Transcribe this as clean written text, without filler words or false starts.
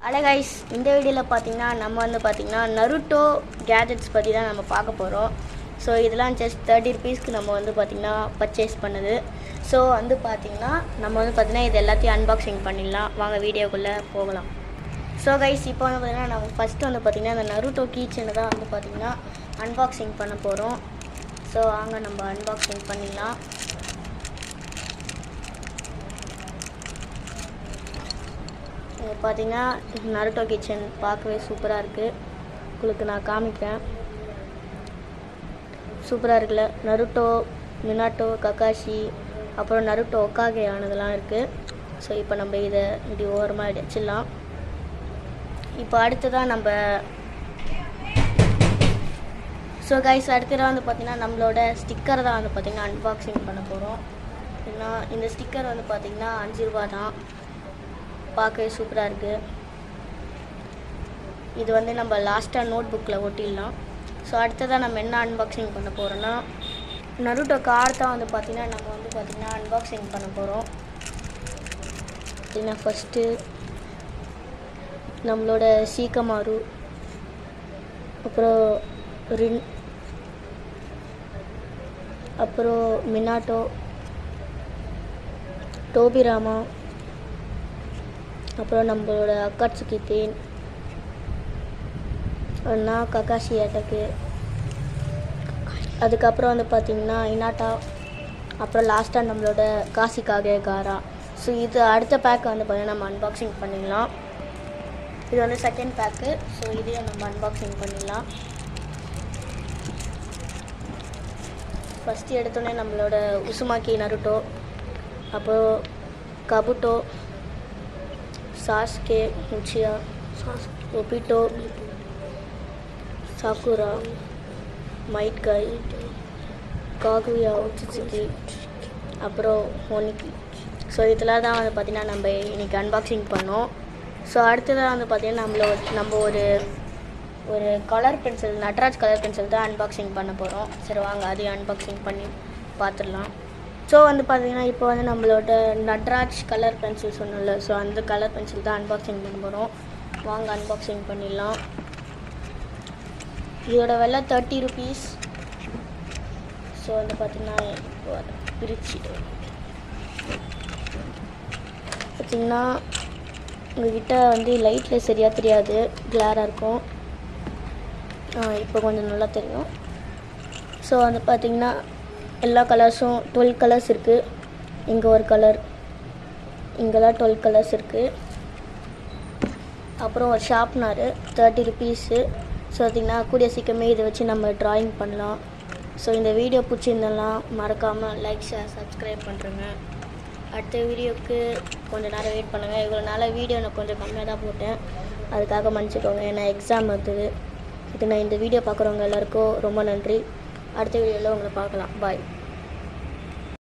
Hello guys, இந்த வீடியோவில் பார்த்தீங்கன்னா நம்ம பார்த்தீங்கன்னா நருட்டோ கேஜெட்ஸ் பற்றி தான் நம்ம பார்க்க போகிறோம். ஸோ இதெல்லாம் ஜஸ்ட் 30 rupeesக்கு நம்ம பார்த்தீங்கன்னா பர்ச்சேஸ் பண்ணுது. ஸோ பார்த்தீங்கன்னா நம்ம பார்த்தீங்கன்னா இது எல்லாத்தையும் அன்பாக்சிங் பண்ணிடலாம். வாங்க வீடியோக்குள்ளே போகலாம். ஸோ கைஸ், இப்போ பார்த்தீங்கன்னா நம்ம ஃபஸ்ட்டு பார்த்தீங்கன்னா இந்த நருட்டோ கீச்சனை தான் பார்த்தீங்கன்னா அன்பாக்சிங் பண்ண போகிறோம். ஸோ வாங்க நம்ம அன்பாக்சிங் பண்ணிடலாம். பார்த்தீங்கன்னா நருட்டோ கிச்சன் பார்க்கவே சூப்பராக இருக்குது. உங்களுக்கு நான் காமிக்கிறேன். சூப்பராக இருக்குல்ல, நருட்டோ, மினாட்டோ, ககாஷி, அப்புறம் நருட்டோ ஒக்காகே ஆனதெல்லாம் இருக்குது. ஸோ இப்போ நம்ம இதை இப்படி ஓரமாக வச்சிடலாம். இப்போ அடுத்ததான் நம்ம அடுத்ததாக பார்த்திங்கன்னா நம்மளோட ஸ்டிக்கர் தான் பார்த்திங்கன்னா அன்பாக்சிங் பண்ண போகிறோம். ஏன்னா இந்த ஸ்டிக்கர் பார்த்திங்கன்னா 5 ரூபா தான். பார்க்கவே சூப்பராக இருக்குது. இது நம்ம லாஸ்ட்டாக நோட் புக்கில் ஒட்டிடலாம். ஸோ அடுத்ததாக நம்ம என்ன அன்பாக்சிங் பண்ண போகிறோன்னா நருட்டோ கார் தான் பார்த்திங்கன்னா நம்ம பார்த்திங்கன்னா அன்பாக்சிங் பண்ண போகிறோம். பார்த்திங்கன்னா ஃபஸ்ட்டு நம்மளோட சீக்கமாரு, அப்புறம் ரின், அப்புறம் மினாட்டோ, டோபிராமா, அப்புறம் நம்மளோட அக்காட்சுகி தேன், நான் ககாஷி அட்டக்கு, அதுக்கப்புறம் பார்த்திங்கன்னா இனாட்டா, அப்புறம் லாஸ்ட்டாக நம்மளோட காசிக்காகே காரா. ஸோ இது அடுத்த பேக் பார்த்திங்கன்னா நம்ம அன்பாக்சிங் பண்ணிடலாம். இது செகண்ட் பேக்கு. ஸோ இதையும் நம்ம அன்பாக்சிங் பண்ணிடலாம். ஃபஸ்ட்டு எடுத்தோடனே நம்மளோட உசுமாக்கி நருட்டோ, அப்புறம் கபுட்டோ, சாஸ்கே, உச்சியா, ஒபிட்டோ, சாக்குரா, மைட்கை, காகுயா, உச்சிசுகி, அப்புறம் ஹோனிக்கி. ஸோ இதெல்லாம் தான் பார்த்திங்கன்னா நம்ம இன்றைக்கி அன்பாக்சிங் பண்ணோம். ஸோ அடுத்ததாக பார்த்திங்கன்னா நம்ம ஒரு colour pencil, Natraj colour pencil தான் அன்பாக்சிங் பண்ண போகிறோம். சரி வாங்க அதையும் அன்பாக்சிங் பண்ணி பார்த்துடலாம். ஸோ பார்த்திங்கன்னா இப்போ நம்மளோட நட்ராஜ் கலர் பென்சில் சொன்னோம்ல, ஸோ அந்த கலர் பென்சில் தான் அன்பாக்சிங் பண்ண போகிறோம். வாங்க அன்பாக்சிங் பண்ணிடலாம். இதோட விலை 30 rupees. ஸோ பார்த்திங்கன்னா இப்போ அதை பிரிச்சுட்டு பார்த்திங்கன்னா உங்கள்கிட்ட லைட்டில் சரியாக தெரியாது, கிளாராக இருக்கும். இப்போ கொஞ்சம் நல்லா தெரியும். ஸோ பார்த்திங்கன்னா எல்லா கலர்ஸும் 12 கலர்ஸ் இருக்குது. இங்கே ஒரு கலர், இங்கெல்லாம் 12 கலர்ஸ் இருக்குது. அப்புறம் ஒரு ஷார்ப்னர் 30 rupees. ஸோ பார்த்திங்கன்னா கூடிய சீக்கிரமே இதை வச்சு நம்ம ட்ராயிங் பண்ணலாம். ஸோ இந்த வீடியோ பிடிச்சிருந்தெல்லாம் மறக்காமல் லைக், ஷேர், சப்ஸ்கிரைப் பண்ணுறேங்க. அடுத்த வீடியோவுக்கு கொஞ்சம் நேரம் வெயிட் பண்ணுங்கள். இவ்வளோ நாளாக வீடியோ நான் கொஞ்சம் கம்மியாக தான் போட்டேன், அதுக்காக மன்னிச்சிக்கோங்க. ஏன்னா எக்ஸாம் வந்தது. இது நான் இந்த வீடியோ பார்க்குறவங்க எல்லாருக்கும் ரொம்ப நன்றி. அடுத்த வீடியோவில் உங்களை பார்க்கலாம். பாய்.